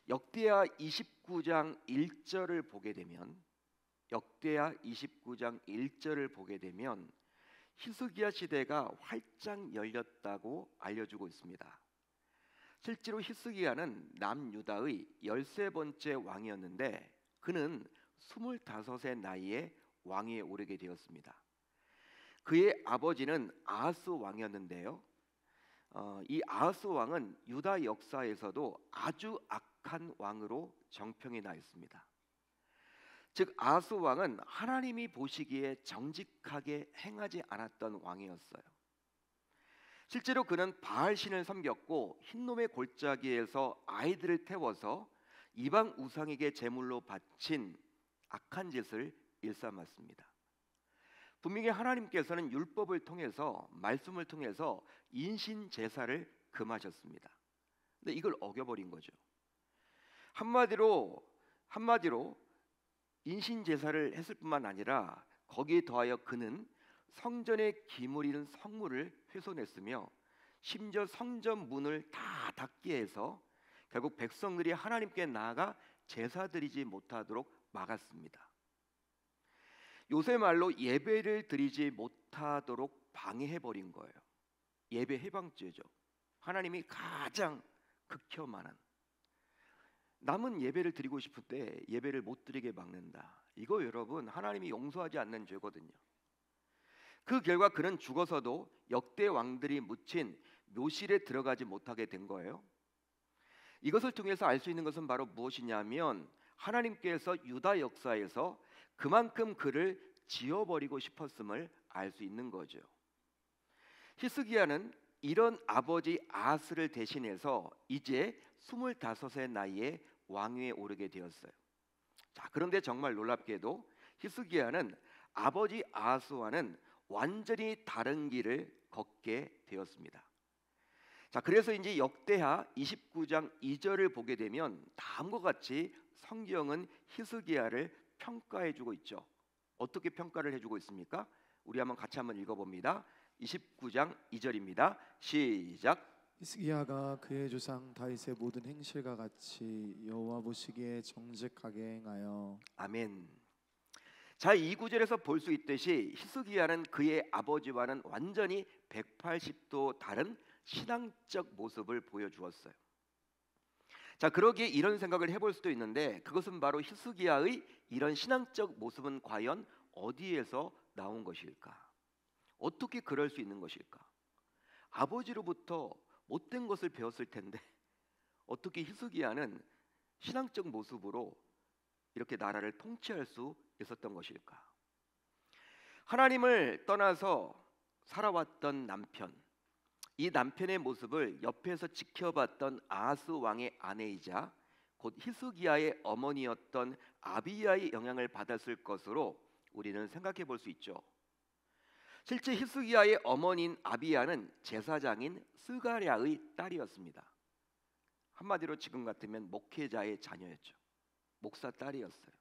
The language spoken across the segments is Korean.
역대하 29장 1절을 보게 되면 역대하 29장 1절을 보게 되면 히스기야 시대가 활짝 열렸다고 알려주고 있습니다. 실제로 히스기야는 남유다의 13번째 왕이었는데 그는 25의 나이에 왕위에 오르게 되었습니다. 그의 아버지는 아하스 왕이었는데요. 이 아하스 왕은 유다 역사에서도 아주 악한 왕으로 정평이 나 있습니다. 즉 아하스 왕은 하나님이 보시기에 정직하게 행하지 않았던 왕이었어요. 실제로 그는 바알신을 섬겼고 흰놈의 골짜기에서 아이들을 태워서 이방 우상에게 제물로 바친 악한 짓을 일삼았습니다. 분명히 하나님께서는 율법을 통해서 말씀을 통해서 인신 제사를 금하셨습니다. 근데 이걸 어겨버린 거죠. 한마디로 인신 제사를 했을 뿐만 아니라 거기에 더하여 그는 성전에 기물인 성물을 훼손했으며 심지어 성전 문을 다 닫게 해서 결국 백성들이 하나님께 나아가 제사 드리지 못하도록 막았습니다. 요새 말로 예배를 드리지 못하도록 방해해버린 거예요. 예배 해방죄죠. 하나님이 가장 극혐하는, 남은 예배를 드리고 싶은데 예배를 못 드리게 막는다. 이거 여러분 하나님이 용서하지 않는 죄거든요. 그 결과 그는 죽어서도 역대 왕들이 묻힌 묘실에 들어가지 못하게 된 거예요. 이것을 통해서 알 수 있는 것은 바로 무엇이냐면 하나님께서 유다 역사에서 그만큼 그를 지워버리고 싶었음을 알 수 있는 거죠. 히스기야는 이런 아버지 아하스를 대신해서 이제 25의 나이에 왕위에 오르게 되었어요. 자, 그런데 정말 놀랍게도 히스기야는 아버지 아하스와는 완전히 다른 길을 걷게 되었습니다. 자, 그래서 이제 역대하 29장 2절을 보게 되면 다음과 같이 성경은 히스기야를 평가해주고 있죠. 어떻게 평가를 해주고 있습니까? 우리 같이 한번 읽어봅니다. 29장 2절입니다. 시작. 히스기야가 그의 조상 다윗의 모든 행실과 같이 여호와 보시기에 정직하게 행하여. 아멘. 자, 이 구절에서 볼 수 있듯이 히스기야는 그의 아버지와는 완전히 180도 다른 신앙적 모습을 보여주었어요. 자, 그러기에 이런 생각을 해볼 수도 있는데 그것은 바로 히스기야의 이런 신앙적 모습은 과연 어디에서 나온 것일까? 어떻게 그럴 수 있는 것일까? 아버지로부터 못된 것을 배웠을 텐데 어떻게 히스기야는 신앙적 모습으로 이렇게 나라를 통치할 수 있었던 것일까? 하나님을 떠나서 살아왔던 남편, 이 남편의 모습을 옆에서 지켜봤던 아하스 왕의 아내이자 곧 히스기야의 어머니였던 아비야의 영향을 받았을 것으로 우리는 생각해 볼 수 있죠. 실제 히스기야의 어머니인 아비야는 제사장인 스가랴의 딸이었습니다. 한마디로 지금 같으면 목회자의 자녀였죠. 목사 딸이었어요.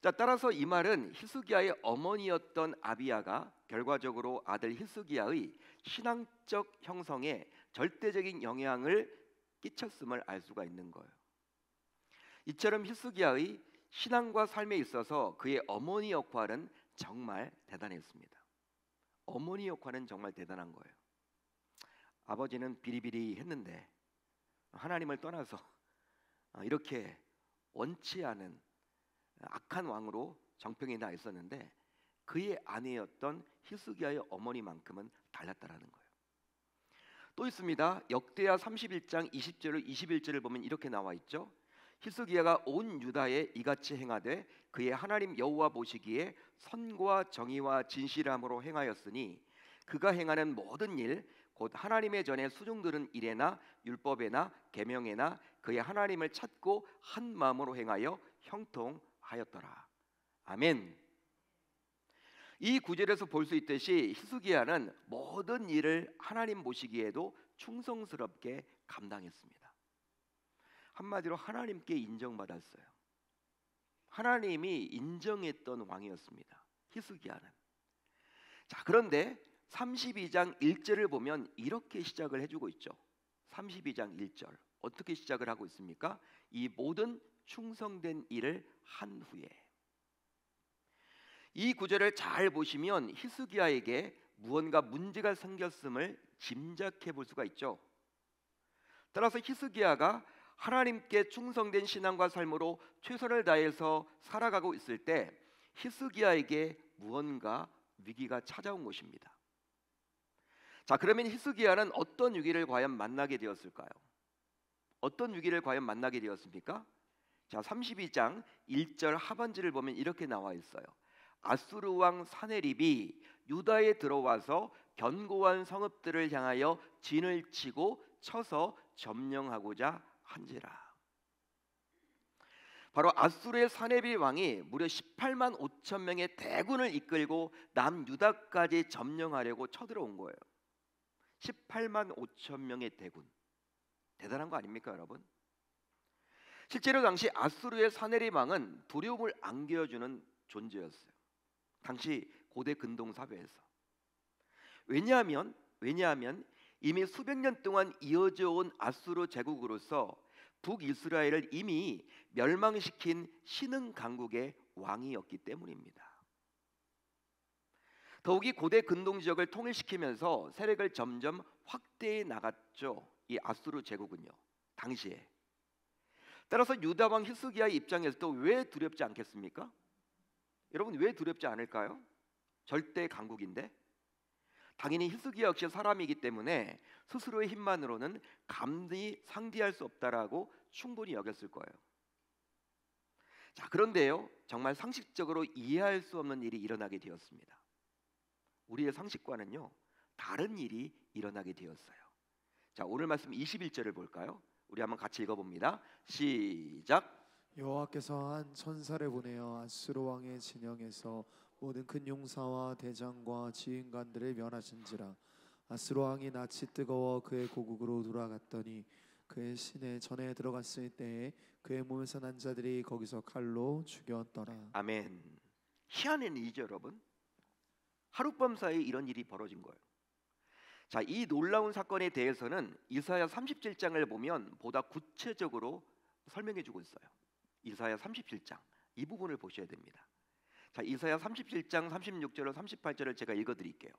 자, 따라서 이 말은 히스기야의 어머니였던 아비야가 결과적으로 아들 히스기야의 신앙적 형성에 절대적인 영향을 끼쳤음을 알 수가 있는 거예요. 이처럼 히스기야의 신앙과 삶에 있어서 그의 어머니 역할은 정말 대단했습니다. 어머니 역할은 정말 대단한 거예요. 아버지는 비리비리 했는데 하나님을 떠나서 이렇게 원치 않은 악한 왕으로 정평이 나 있었는데 그의 아내였던 히스기야의 어머니만큼은 달랐다라는 거예요. 또 있습니다. 역대하 31장 20절을 21절을 보면 이렇게 나와 있죠. 히스기야가 온 유다에 이같이 행하되 그의 하나님 여호와 보시기에 선과 정의와 진실함으로 행하였으니 그가 행하는 모든 일 곧 하나님의 전에 수종들은 일에나 율법에나 계명에나 그의 하나님을 찾고 한 마음으로 행하여 형통하였더라. 아멘. 이 구절에서 볼 수 있듯이 히스기야는 모든 일을 하나님 보시기에도 충성스럽게 감당했습니다. 한마디로 하나님께 인정받았어요. 하나님이 인정했던 왕이었습니다. 히스기야는. 자, 그런데 32장 1절을 보면 이렇게 시작을 해주고 있죠. 32장 1절 어떻게 시작을 하고 있습니까? 이 모든 충성된 일을 한 후에. 이 구절을 잘 보시면 히스기야에게 무언가 문제가 생겼음을 짐작해 볼 수가 있죠. 따라서 히스기야가 하나님께 충성된 신앙과 삶으로 최선을 다해서 살아가고 있을 때 히스기야에게 무언가 위기가 찾아온 것입니다. 자, 그러면 히스기야는 어떤 위기를 과연 만나게 되었을까요? 어떤 위기를 과연 만나게 되었습니까? 자, 32장 1절 하반절을 보면 이렇게 나와 있어요. 아수르 왕 사네립이 유다에 들어와서 견고한 성읍들을 향하여 진을 치고 쳐서 점령하고자 한지라. 바로 아수르의 사네립 왕이 무려 18만 5천 명의 대군을 이끌고 남유다까지 점령하려고 쳐들어온 거예요. 18만 5천 명의 대군. 대단한 거 아닙니까, 여러분? 실제로 당시 아수르의 사네립 왕은 두려움을 안겨주는 존재였어요. 당시 고대 근동 사회에서. 왜냐하면 이미 수백 년 동안 이어져 온 아수르 제국으로서 북이스라엘을 이미 멸망시킨 신흥 강국의 왕이었기 때문입니다. 더욱이 고대 근동 지역을 통일시키면서 세력을 점점 확대해 나갔죠. 이 아수르 제국은요. 당시에. 따라서 유다 왕 히스기야의 입장에서도 왜 두렵지 않겠습니까? 여러분, 왜 두렵지 않을까요? 절대 강국인데. 당연히 히스기야 역시 사람이기 때문에 스스로의 힘만으로는 감히 상대할 수 없다라고 충분히 여겼을 거예요. 자, 그런데요, 정말 상식적으로 이해할 수 없는 일이 일어나게 되었습니다. 우리의 상식과는요 다른 일이 일어나게 되었어요. 자, 오늘 말씀 21절을 볼까요? 우리 한번 같이 읽어봅니다. 시작. 여호와께서 한 천사를 보내어 아수르 왕의 진영에서 모든 큰 용사와 대장과 지휘관들을 멸하신지라. 아수르 왕이 낯이 뜨거워 그의 고국으로 돌아갔더니 그의 시내 전에 들어갔을 때에 그의 몸에서 난 자들이 거기서 칼로 죽였더라. 아멘. 희한한 일이죠, 여러분. 하룻밤 사이에 이런 일이 벌어진 거예요. 자, 이 놀라운 사건에 대해서는 이사야 37장을 보면 보다 구체적으로 설명해 주고 있어요. 이사야 37장 이 부분을 보셔야 됩니다. 자, 이사야 37장 36절로 38절을 제가 읽어드릴게요.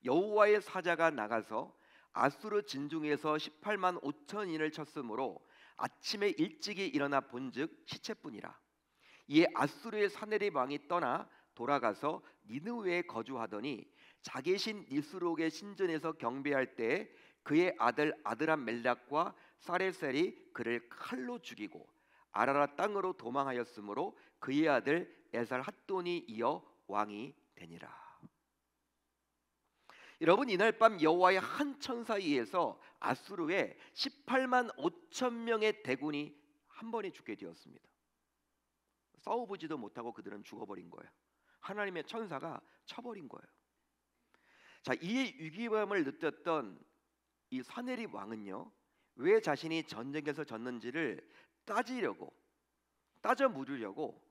여호와의 사자가 나가서 아수르 진중에서 18만 5천인을 쳤으므로 아침에 일찍이 일어나 본즉 시체뿐이라. 이에 아수르의 사네립 왕이 떠나 돌아가서 니느웨에 거주하더니 자기 신 니스록의 신전에서 경배할 때에 그의 아들 아드람멜렉과 사레셀이 그를 칼로 죽이고 아라라 땅으로 도망하였으므로 그의 아들 에살 핫돈이 이어 왕이 되니라. 여러분, 이날 밤 여호와의 한 천사에 의해서 아수르의 18만 5천 명의 대군이 한 번에 죽게 되었습니다. 싸워보지도 못하고 그들은 죽어버린 거예요. 하나님의 천사가 쳐버린 거예요. 자, 이 위기감을 느꼈던 이 사네립 왕은요, 왜 자신이 전쟁에서 졌는지를 따져 물으려고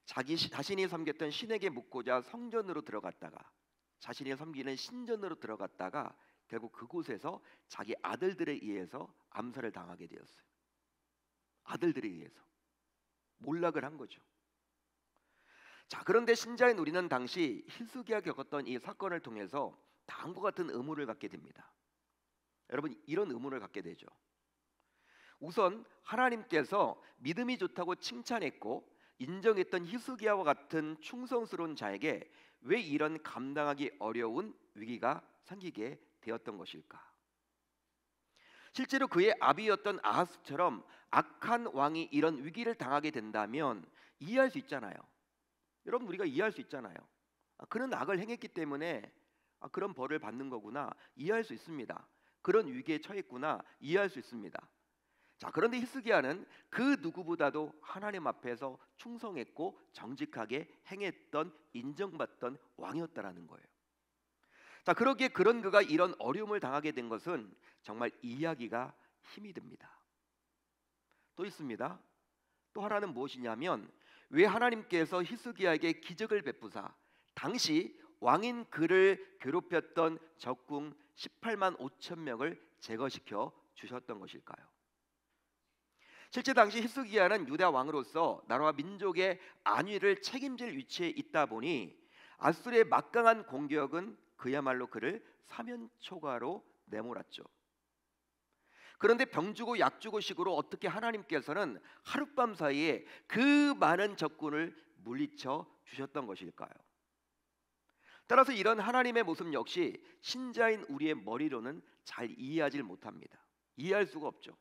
자신이 섬겼던 신에게 묻고자 성전으로 들어갔다가, 자신이 섬기는 신전으로 들어갔다가 결국 그곳에서 자기 아들들에 의해서 암살을 당하게 되었어요. 아들들에 의해서 몰락을 한 거죠. 자, 그런데 신자인 우리는 당시 히스기야 겪었던 이 사건을 통해서 다음과 같은 의문을 갖게 됩니다. 여러분, 이런 의문을 갖게 되죠. 우선 하나님께서 믿음이 좋다고 칭찬했고 인정했던 히스기야와 같은 충성스러운 자에게 왜 이런 감당하기 어려운 위기가 생기게 되었던 것일까? 실제로 그의 아비였던 아하스처럼 악한 왕이 이런 위기를 당하게 된다면 이해할 수 있잖아요. 여러분, 우리가 이해할 수 있잖아요. 그는 악을 행했기 때문에 그런 벌을 받는 거구나, 이해할 수 있습니다. 그런 위기에 처했구나, 이해할 수 있습니다. 자, 그런데 히스기야는 그 누구보다도 하나님 앞에서 충성했고 정직하게 행했던, 인정받던 왕이었다라는 거예요. 자, 그러기에 그런 그가 이런 어려움을 당하게 된 것은 정말 이해하기가 힘이 듭니다. 또 있습니다. 또 하나는 무엇이냐면, 왜 하나님께서 히스기야에게 기적을 베푸사 당시 왕인 그를 괴롭혔던 적궁 18만 5천 명을 제거시켜 주셨던 것일까요? 실제 당시 히스기야는 유다 왕으로서 나라와 민족의 안위를 책임질 위치에 있다 보니 아수르의 막강한 공격은 그야말로 그를 사면초가로 내몰았죠. 그런데 병주고 약주고 식으로 어떻게 하나님께서는 하룻밤 사이에 그 많은 적군을 물리쳐 주셨던 것일까요? 따라서 이런 하나님의 모습 역시 신자인 우리의 머리로는 잘 이해하지 못합니다. 이해할 수가 없죠.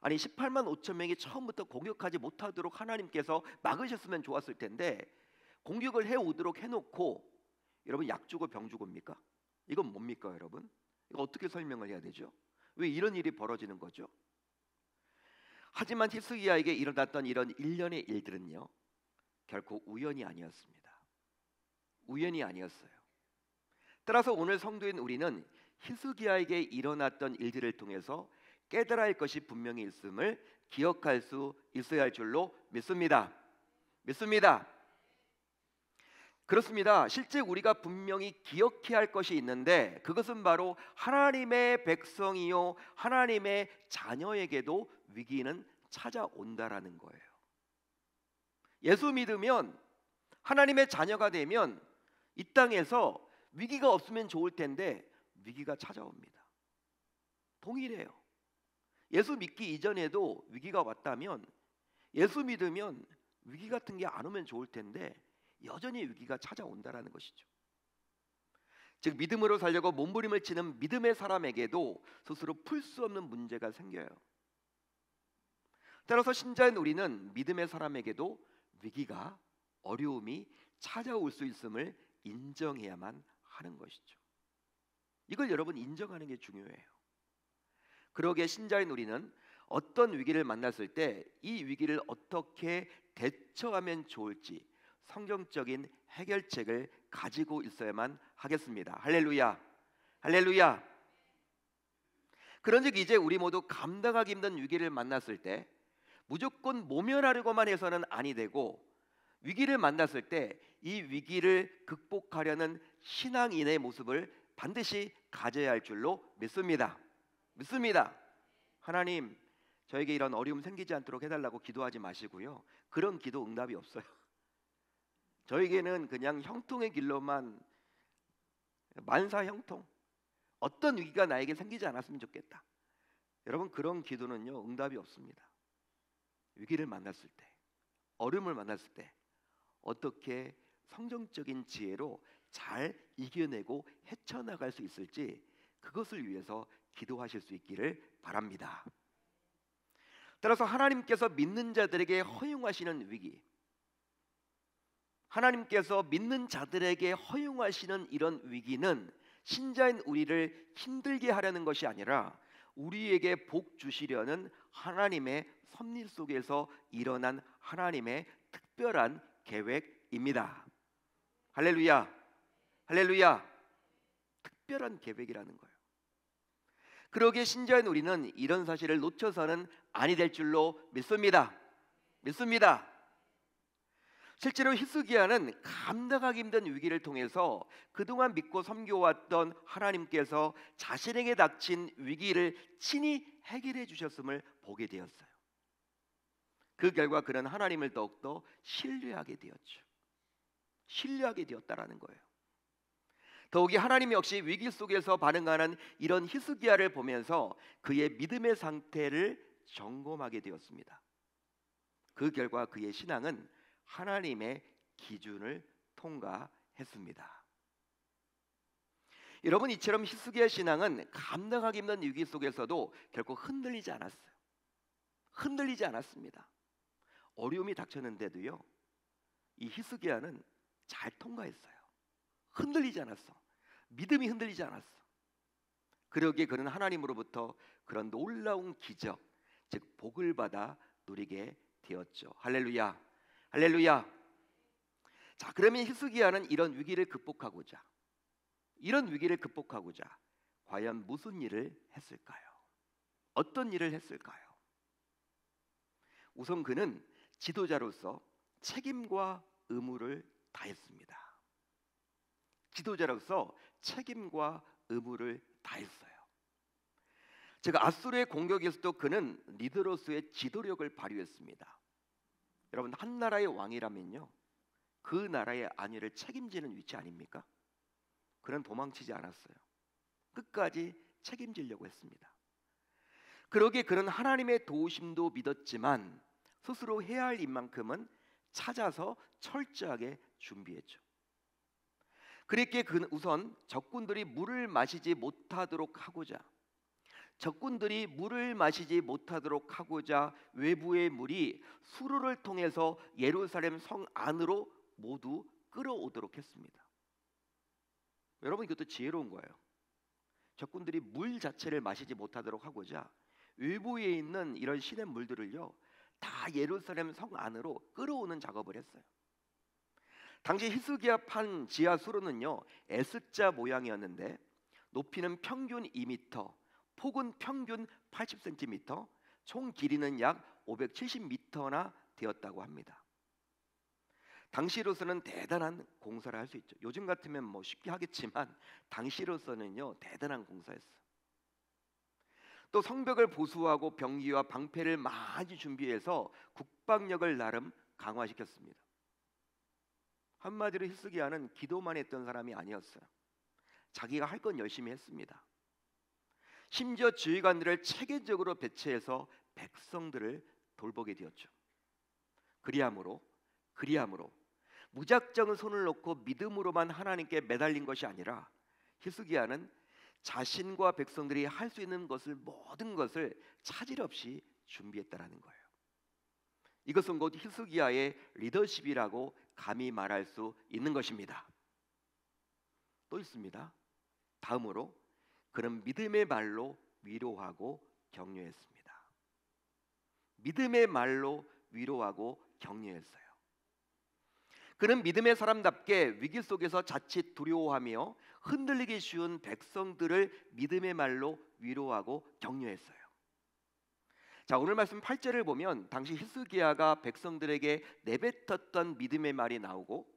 아니 18만 5천 명이 처음부터 공격하지 못하도록 하나님께서 막으셨으면 좋았을 텐데 공격을 해오도록 해놓고 여러분 약주고 병주고입니까? 이건 뭡니까 여러분? 이거 어떻게 설명을 해야 되죠? 왜 이런 일이 벌어지는 거죠? 하지만 히스기야에게 일어났던 이런 일련의 일들은요 결코 우연이 아니었습니다. 우연이 아니었어요. 따라서 오늘 성도인 우리는 히스기야에게 일어났던 일들을 통해서 깨달아야 할 것이 분명히 있음을 기억할 수 있어야 할 줄로 믿습니다. 믿습니다. 그렇습니다. 실제 우리가 분명히 기억해야 할 것이 있는데 그것은 바로 하나님의 백성이요 하나님의 자녀에게도 위기는 찾아온다라는 거예요. 예수 믿으면 하나님의 자녀가 되면 이 땅에서 위기가 없으면 좋을 텐데 위기가 찾아옵니다. 동일해요. 예수 믿기 이전에도 위기가 왔다면 예수 믿으면 위기 같은 게 안 오면 좋을 텐데 여전히 위기가 찾아온다라는 것이죠. 즉 믿음으로 살려고 몸부림을 치는 믿음의 사람에게도 스스로 풀 수 없는 문제가 생겨요. 따라서 신자인 우리는 믿음의 사람에게도 위기가 어려움이 찾아올 수 있음을 인정해야만 하는 것이죠. 이걸 여러분 인정하는 게 중요해요. 그러기에 신자인 우리는 어떤 위기를 만났을 때 이 위기를 어떻게 대처하면 좋을지 성경적인 해결책을 가지고 있어야만 하겠습니다. 할렐루야. 할렐루야. 그런즉 이제 우리 모두 감당하기 힘든 위기를 만났을 때 무조건 모면하려고만 해서는 아니 되고 위기를 만났을 때 이 위기를 극복하려는 신앙인의 모습을 반드시 가져야 할 줄로 믿습니다. 믿습니다. 하나님 저에게 이런 어려움 생기지 않도록 해달라고 기도하지 마시고요. 그런 기도 응답이 없어요. 저에게는 그냥 형통의 길로만 만사 형통 어떤 위기가 나에게 생기지 않았으면 좋겠다. 여러분 그런 기도는요 응답이 없습니다. 위기를 만났을 때 어려움을 만났을 때 어떻게 성경적인 지혜로 잘 이겨내고 헤쳐나갈 수 있을지 그것을 위해서 기도하실 수 있기를 바랍니다. 따라서 하나님께서 믿는 자들에게 허용하시는 위기, 하나님께서 믿는 자들에게 허용하시는 이런 위기는 신자인 우리를 힘들게 하려는 것이 아니라 우리에게 복 주시려는 하나님의 섭리 속에서 일어난 하나님의 특별한 계획입니다. 할렐루야. 할렐루야. 특별한 계획이라는 거예요. 그러기에 신자인 우리는 이런 사실을 놓쳐서는 아니 될 줄로 믿습니다. 믿습니다. 실제로 히스기야는 감당하기 힘든 위기를 통해서 그동안 믿고 섬겨왔던 하나님께서 자신에게 닥친 위기를 친히 해결해 주셨음을 보게 되었어요. 그 결과 그는 하나님을 더욱더 신뢰하게 되었죠. 신뢰하게 되었다라는 거예요. 더욱이 하나님 역시 위기 속에서 반응하는 이런 히스기야를 보면서 그의 믿음의 상태를 점검하게 되었습니다. 그 결과 그의 신앙은 하나님의 기준을 통과했습니다. 여러분 이처럼 히스기야 신앙은 감당하기 힘든 위기 속에서도 결코 흔들리지 않았어요. 흔들리지 않았습니다. 어려움이 닥쳤는데도요. 이 히스기야는 잘 통과했어요. 흔들리지 않았어. 믿음이 흔들리지 않았어. 그러기에 그는 하나님으로부터 그런 놀라운 기적, 즉 복을 받아 누리게 되었죠. 할렐루야. 할렐루야. 자, 그러면 히스기야는 이런 위기를 극복하고자 과연 무슨 일을 했을까요? 어떤 일을 했을까요? 우선 그는 지도자로서 책임과 의무를 다했습니다. 지도자로서 책임과 의무를 다했어요. 즉 아수르의 공격에서도 그는 리더로서의 지도력을 발휘했습니다. 여러분, 한 나라의 왕이라면요, 그 나라의 안위를 책임지는 위치 아닙니까? 그는 도망치지 않았어요. 끝까지 책임지려고 했습니다. 그러기에 그는 하나님의 도우심도 믿었지만 스스로 해야 할 일만큼은 찾아서 철저하게 준비했죠. 그랬기에 그는 우선 적군들이 물을 마시지 못하도록 하고자 외부의 물이 수로를 통해서 예루살렘 성 안으로 모두 끌어오도록 했습니다. 여러분, 이것도 지혜로운 거예요. 적군들이 물 자체를 마시지 못하도록 하고자 외부에 있는 이런 시냇 물들을요, 다 예루살렘 성 안으로 끌어오는 작업을 했어요. 당시 히스기야 판 지하 수로는요, S자 모양이었는데 높이는 평균 2m, 폭은 평균 80cm, 총 길이는 약 570m나 되었다고 합니다. 당시로서는 대단한 공사를 할 수 있죠. 요즘 같으면 뭐 쉽게 하겠지만 당시로서는요, 대단한 공사였어요. 또 성벽을 보수하고 병기와 방패를 많이 준비해서 국방력을 나름 강화시켰습니다. 한마디로 히스기야는 기도만 했던 사람이 아니었어요. 자기가 할 건 열심히 했습니다. 심지어 지휘관들을 체계적으로 배치해서 백성들을 돌보게 되었죠. 그리함으로 무작정 손을 놓고 믿음으로만 하나님께 매달린 것이 아니라 히스기야는 자신과 백성들이 할 수 있는 모든 것을 차질 없이 준비했다라는 거예요. 이것은 곧 히스기야의 리더십이라고 감히 말할 수 있는 것입니다. 또 있습니다. 다음으로 그는 믿음의 말로 위로하고 격려했습니다. 믿음의 말로 위로하고 격려했어요. 그는 믿음의 사람답게 위기 속에서 자칫 두려워하며 흔들리기 쉬운 백성들을 믿음의 말로 위로하고 격려했어요. 자, 오늘 말씀 8절을 보면 당시 히스기야가 백성들에게 내뱉었던 믿음의 말이 나오고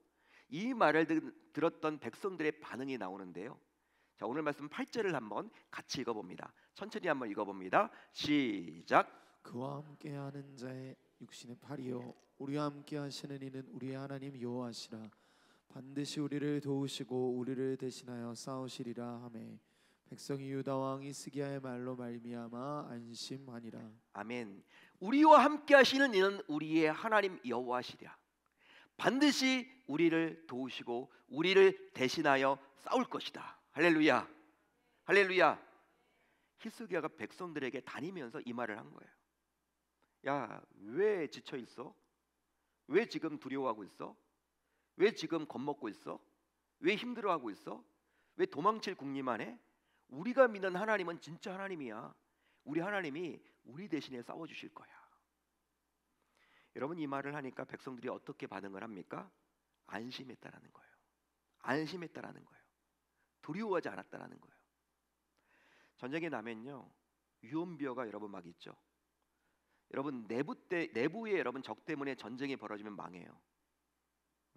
이 말을 들었던 백성들의 반응이 나오는데요. 자, 오늘 말씀 8절을 한번 같이 읽어봅니다. 천천히 한번 읽어봅니다. 시작. 그와 함께하는 자의 육신의 팔이요 우리와 함께하시는 이는 우리의 하나님 여호와시라. 반드시 우리를 도우시고 우리를 대신하여 싸우시리라 하매 백성이 유다 왕 히스기야의 말로 말미암아 안심하니라. 아멘. 우리와 함께하시는 이는 우리의 하나님 여호와시라. 반드시 우리를 도우시고 우리를 대신하여 싸울 것이다. 할렐루야. 할렐루야. 히스기야가 백성들에게 다니면서 이 말을 한 거예요. 야, 왜 지쳐 있어? 왜 지금 두려워하고 있어? 왜 지금 겁먹고 있어? 왜 힘들어하고 있어? 왜 도망칠 궁리만 해? 우리가 믿는 하나님은 진짜 하나님이야. 우리 하나님이 우리 대신에 싸워주실 거야. 여러분, 이 말을 하니까 백성들이 어떻게 반응을 합니까? 안심했다라는 거예요. 안심했다라는 거예요. 두려워하지 않았다라는 거예요. 전쟁이 나면요, 유언비어가 여러분 막 있죠. 여러분, 내부에 여러분 적 때문에 전쟁이 벌어지면 망해요.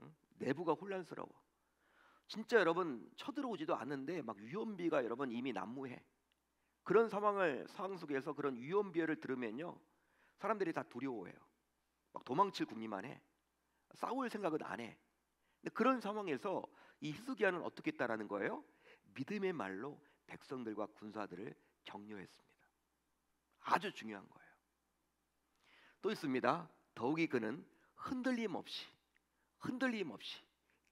응? 내부가 혼란스러워. 진짜 여러분 쳐들어오지도 않는데 막 유언비가 여러분 이미 난무해. 그런 상황 속에서 그런 유언비어를 들으면요, 사람들이 다 두려워해요. 막 도망칠 궁리만 해. 싸울 생각은 안 해. 근데 그런 상황에서 이 히스기야는 어떻게 했다라는 거예요? 믿음의 말로 백성들과 군사들을 격려했습니다. 아주 중요한 거예요. 또 있습니다. 더욱이 그는 흔들림 없이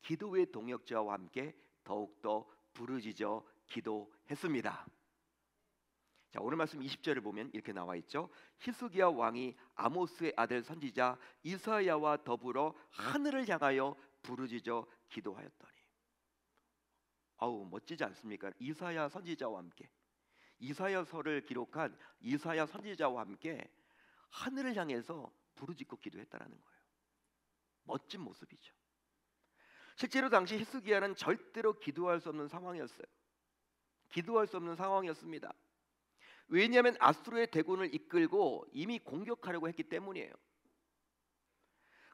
기도의 동역자와 함께 더욱더 부르짖어 기도했습니다. 자, 오늘 말씀 20절을 보면 이렇게 나와 있죠. 히스기야 왕이 아모스의 아들 선지자 이사야와 더불어 하늘을 향하여 부르짖어 기도하였더니. 아우, 멋지지 않습니까? 이사야 선지자와 함께, 이사야서를 기록한 이사야 선지자와 함께 하늘을 향해서 부르짖고 기도했다라는 거예요. 멋진 모습이죠. 실제로 당시 히스기야는 절대로 기도할 수 없는 상황이었어요. 기도할 수 없는 상황이었습니다. 왜냐하면 아수르의 대군을 이끌고 이미 공격하려고 했기 때문이에요.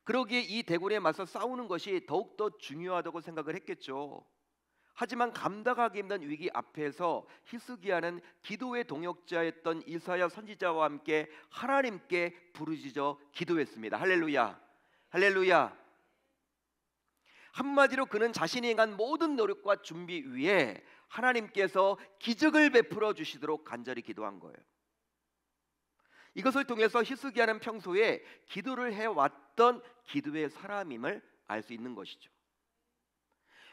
그러기에 이 대군에 맞서 싸우는 것이 더욱더 중요하다고 생각을 했겠죠. 하지만 감당하기 힘든 위기 앞에서 히스기야는 기도의 동역자였던 이사야 선지자와 함께 하나님께 부르짖어 기도했습니다. 할렐루야. 할렐루야. 한마디로 그는 자신이 행한 모든 노력과 준비 위에 하나님께서 기적을 베풀어 주시도록 간절히 기도한 거예요. 이것을 통해서 히스기야는 평소에 기도를 해왔던 기도의 사람임을 알 수 있는 것이죠.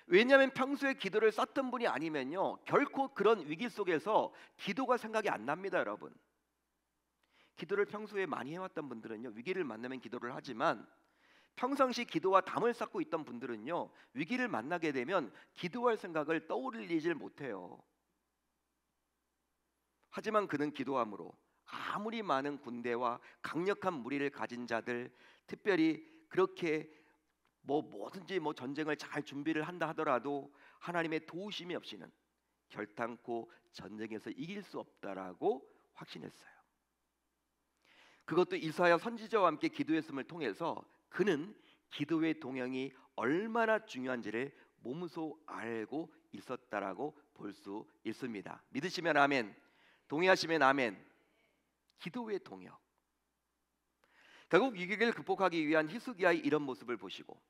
왜냐하면 평소에 기도를 쌓던 분이 아니면요, 결코 그런 위기 속에서 기도가 생각이 안 납니다. 여러분, 기도를 평소에 많이 해왔던 분들은요, 위기를 만나면 기도를 하지만 평상시 기도와 담을 쌓고 있던 분들은요, 위기를 만나게 되면 기도할 생각을 떠올리질 못해요. 하지만 그는 기도함으로 아무리 많은 군대와 강력한 무리를 가진 자들, 특별히 그렇게 뭐든지 전쟁을 잘 준비를 한다 하더라도 하나님의 도우심이 없이는 결단코 전쟁에서 이길 수 없다라고 확신했어요. 그것도 이사야 선지자와 함께 기도했음을 통해서 그는 기도의 동역이 얼마나 중요한지를 몸소 알고 있었다라고 볼 수 있습니다. 믿으시면 아멘, 동의하시면 아멘. 기도의 동역. 결국 위기를 극복하기 위한 히스기야의 이런 모습을 보시고,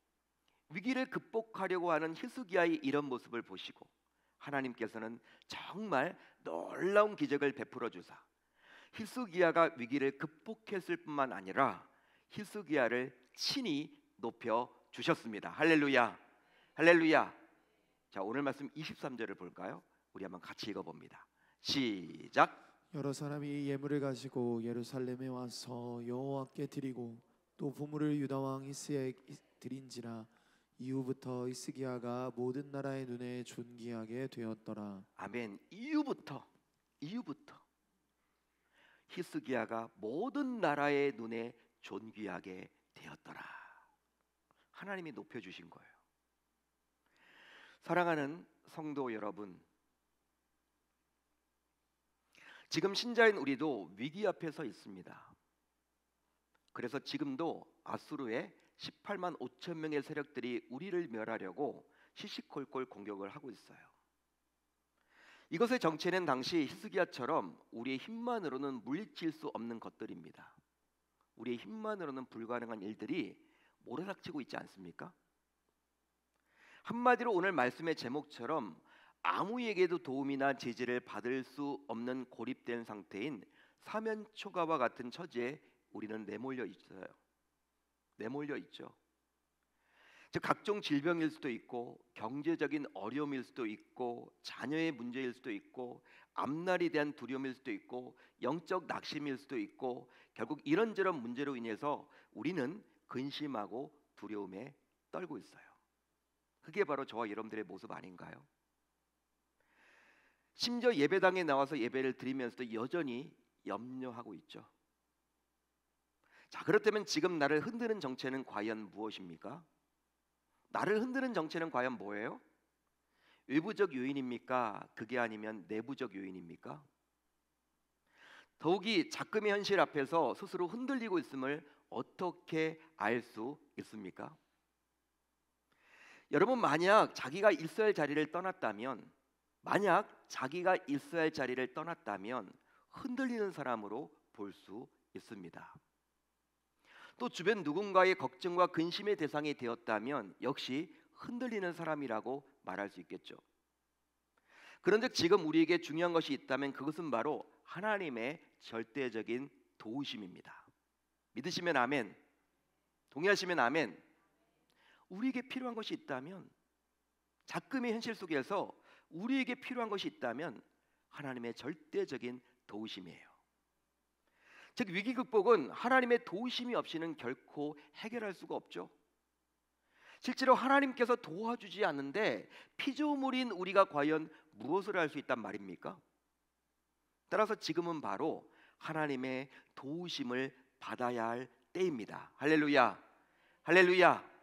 위기를 극복하려고 하는 히스기야의 이런 모습을 보시고 하나님께서는 정말 놀라운 기적을 베풀어 주사 히스기야가 위기를 극복했을 뿐만 아니라 히스기야를 친히 높여 주셨습니다. 할렐루야. 할렐루야. 자, 오늘 말씀 23절을 볼까요? 우리 한번 같이 읽어봅니다. 시작. 여러 사람이 예물을 가지고 예루살렘에 와서 여호와께 드리고 또 보물을 유다 왕 히스기야에 드린지라 이후부터 히스기야가 모든 나라의 눈에 존귀하게 되었더라. 아멘. 이후부터 히스기야가 모든 나라의 눈에 존귀하게 되었더라. 하나님이 높여주신 거예요. 사랑하는 성도 여러분, 지금 신자인 우리도 위기 앞에 서 있습니다. 그래서 지금도 아수르의 18만 5천 명의 세력들이 우리를 멸하려고 시시콜콜 공격을 하고 있어요. 이것의 정체는 당시 히스기야처럼 우리의 힘만으로는 물리칠 수 없는 것들입니다. 우리의 힘만으로는 불가능한 일들이 몰아닥치고 있지 않습니까? 한마디로 오늘 말씀의 제목처럼 아무에게도 도움이나 지지를 받을 수 없는 고립된 상태인 사면초가와 같은 처지에 우리는 내몰려 있어요. 내몰려 있죠. 즉 각종 질병일 수도 있고 경제적인 어려움일 수도 있고 자녀의 문제일 수도 있고 앞날에 대한 두려움일 수도 있고 영적 낙심일 수도 있고 결국 이런저런 문제로 인해서 우리는 근심하고 두려움에 떨고 있어요. 그게 바로 저와 여러분들의 모습 아닌가요? 심지어 예배당에 나와서 예배를 드리면서도 여전히 염려하고 있죠. 자, 그렇다면 지금 나를 흔드는 정체는 과연 무엇입니까? 나를 흔드는 정체는 과연 뭐예요? 외부적 요인입니까? 그게 아니면 내부적 요인입니까? 더욱이 작금의 현실 앞에서 스스로 흔들리고 있음을 어떻게 알 수 있습니까? 여러분, 만약 자기가 있어야 할 자리를 떠났다면 흔들리는 사람으로 볼 수 있습니다. 또 주변 누군가의 걱정과 근심의 대상이 되었다면 역시 흔들리는 사람이라고 말할 수 있겠죠. 그런데 지금 우리에게 중요한 것이 있다면 그것은 바로 하나님의 절대적인 도우심입니다. 믿으시면 아멘, 동의하시면 아멘. 우리에게 필요한 것이 있다면, 작금의 현실 속에서 우리에게 필요한 것이 있다면 하나님의 절대적인 도우심이에요. 즉 위기 극복은 하나님의 도우심이 없이는 결코 해결할 수가 없죠. 실제로 하나님께서 도와주지 않는데 피조물인 우리가 과연 무엇을 할 수 있단 말입니까? 따라서 지금은 바로 하나님의 도우심을 받아야 할 때입니다. 할렐루야. 할렐루야.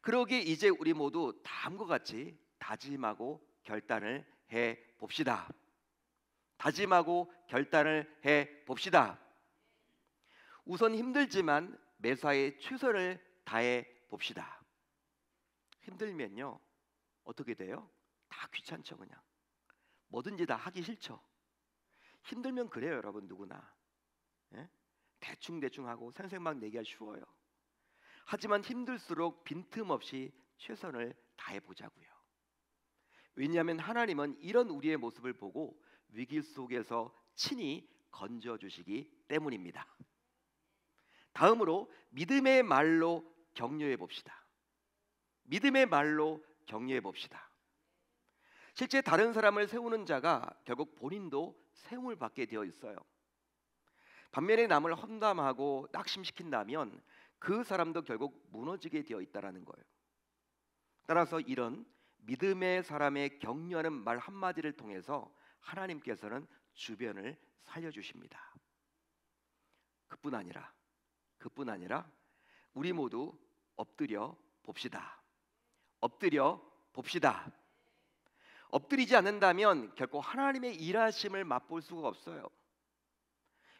그러기에 이제 우리 모두 다음과 같이 다짐하고 결단을 해 봅시다. 다짐하고 결단을 해 봅시다. 우선 힘들지만 매사에 최선을 다해 봅시다. 힘들면요, 어떻게 돼요? 다 귀찮죠. 그냥 뭐든지 다 하기 싫죠. 힘들면 그래요, 여러분. 누구나. 예? 대충 하고 생색막 내기가 쉬워요. 하지만 힘들수록 빈틈없이 최선을 다해 보자고요. 왜냐하면 하나님은 이런 우리의 모습을 보고 위기 속에서 친히 건져 주시기 때문입니다. 다음으로 믿음의 말로 격려해 봅시다. 믿음의 말로 격려해 봅시다. 실제 다른 사람을 세우는 자가 결국 본인도 세움을 받게 되어 있어요. 반면에 남을 험담하고 낙심시킨다면 그 사람도 결국 무너지게 되어 있다라는 거예요. 따라서 이런 믿음의 사람의 격려하는 말 한마디를 통해서 하나님께서는 주변을 살려주십니다. 그뿐 아니라 우리 모두 엎드려 봅시다. 엎드려 봅시다. 엎드리지 않는다면 결코 하나님의 일하심을 맛볼 수가 없어요.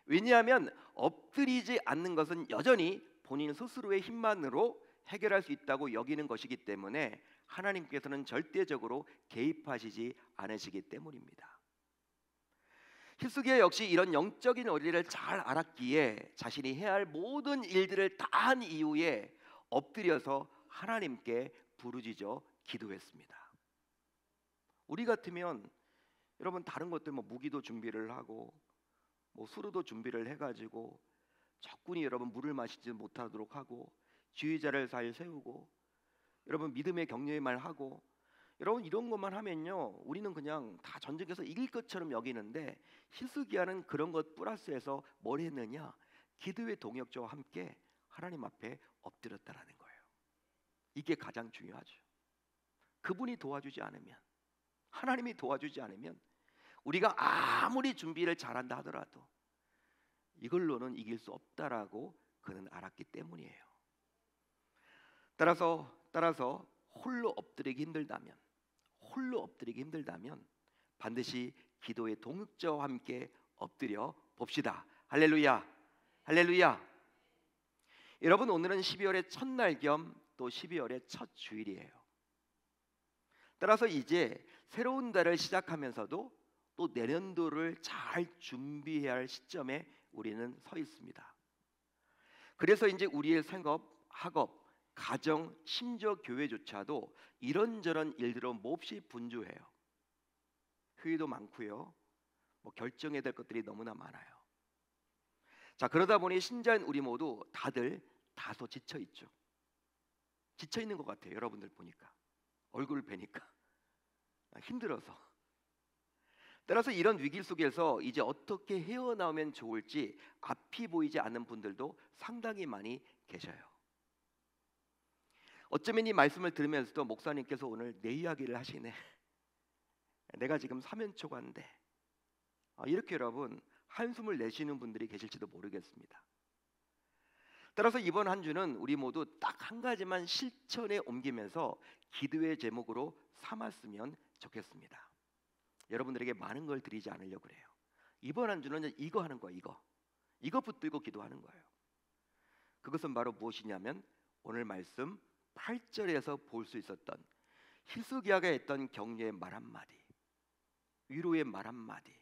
왜냐하면 엎드리지 않는 것은 여전히 본인 스스로의 힘만으로 해결할 수 있다고 여기는 것이기 때문에 하나님께서는 절대적으로 개입하시지 않으시기 때문입니다. 히스기야 역시 이런 영적인 원리를 잘 알았기에 자신이 해야 할 모든 일들을 다 한 이후에 엎드려서 하나님께 부르짖어 기도했습니다. 우리 같으면 여러분 다른 것들 뭐 무기도 준비를 하고 뭐 수로도 준비를 해가지고 적군이 여러분 물을 마시지 못하도록 하고 지휘자를 잘 세우고 여러분 믿음의 격려의 말 하고 여러분 이런 것만 하면요 우리는 그냥 다 전쟁에서 이길 것처럼 여기는데 히스기야는 그런 것 플러스해서 뭘 했느냐? 기도의 동역자와 함께 하나님 앞에 엎드렸다라는 거예요. 이게 가장 중요하죠. 그분이 도와주지 않으면, 하나님이 도와주지 않으면 우리가 아무리 준비를 잘한다 하더라도 이걸로는 이길 수 없다라고 그는 알았기 때문이에요. 따라서 홀로 엎드리기 힘들다면 반드시 기도의 동역자와 함께 엎드려 봅시다. 할렐루야. 할렐루야. 여러분 오늘은 12월의 첫날 겸 또 12월의 첫 주일이에요. 따라서 이제 새로운 달을 시작하면서도 또 내년도를 잘 준비해야 할 시점에 우리는 서 있습니다. 그래서 이제 우리의 생업, 학업, 가정, 심지어 교회조차도 이런저런 일들로 몹시 분주해요. 회의도 많고요. 뭐 결정해야 될 것들이 너무나 많아요. 자, 그러다 보니 신자인 우리 모두 다들 다소 지쳐 있죠. 지쳐 있는 것 같아요. 여러분들 보니까 얼굴 뵈니까 힘들어서. 따라서 이런 위기 속에서 이제 어떻게 헤어나오면 좋을지 앞이 보이지 않는 분들도 상당히 많이 계셔요. 어쩌면 이 말씀을 들으면서도 목사님께서 오늘 내 이야기를 하시네. 내가 지금 사면초가인데 이렇게 여러분 한숨을 내쉬는 분들이 계실지도 모르겠습니다. 따라서 이번 한 주는 우리 모두 딱 한 가지만 실천에 옮기면서 기도의 제목으로 삼았으면 좋겠습니다. 여러분들에게 많은 걸 드리지 않으려고 그래요. 이번 한 주는 이거 하는 거예요. 이거 붙들고 기도하는 거예요. 그것은 바로 무엇이냐면 오늘 말씀 8절에서 볼 수 있었던 히스기야가 했던 격려의 말 한마디, 위로의 말 한마디,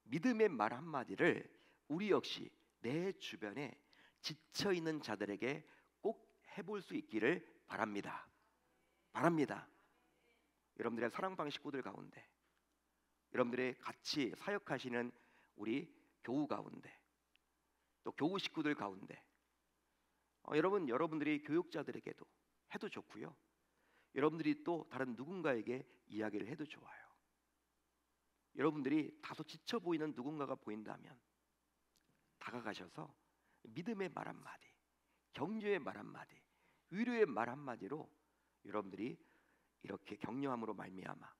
믿음의 말 한마디를 우리 역시 내 주변에 지쳐있는 자들에게 꼭 해볼 수 있기를 바랍니다. 여러분들의 사랑방 식구들 가운데, 여러분들의 같이 사역하시는 우리 교우 가운데, 또 교우 식구들 가운데, 여러분들이 교육자들에게도 해도 좋고요. 여러분들이 또 다른 누군가에게 이야기를 해도 좋아요. 여러분들이 다소 지쳐 보이는 누군가가 보인다면 다가가셔서 믿음의 말 한마디, 격려의 말 한마디, 위로의 말 한마디로 여러분들이 이렇게 격려함으로 말미암아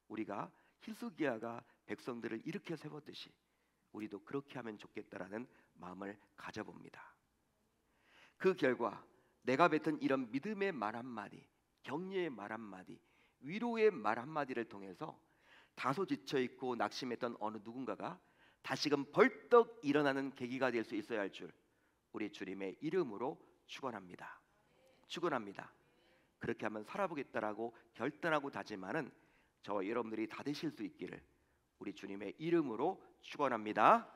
우리가 히스기야가 백성들을 이렇게 세웠듯이 우리도 그렇게 하면 좋겠다라는 마음을 가져봅니다. 그 결과 내가 뱉은 이런 믿음의 말 한마디, 격려의 말 한마디, 위로의 말 한마디를 통해서 다소 지쳐있고 낙심했던 어느 누군가가 다시금 벌떡 일어나는 계기가 될 수 있어야 할 줄 우리 주님의 이름으로 축원합니다. 그렇게 한번 살아보겠다라고 결단하고 다짐하는 저와 여러분들이 다 되실 수 있기를 우리 주님의 이름으로 축원합니다.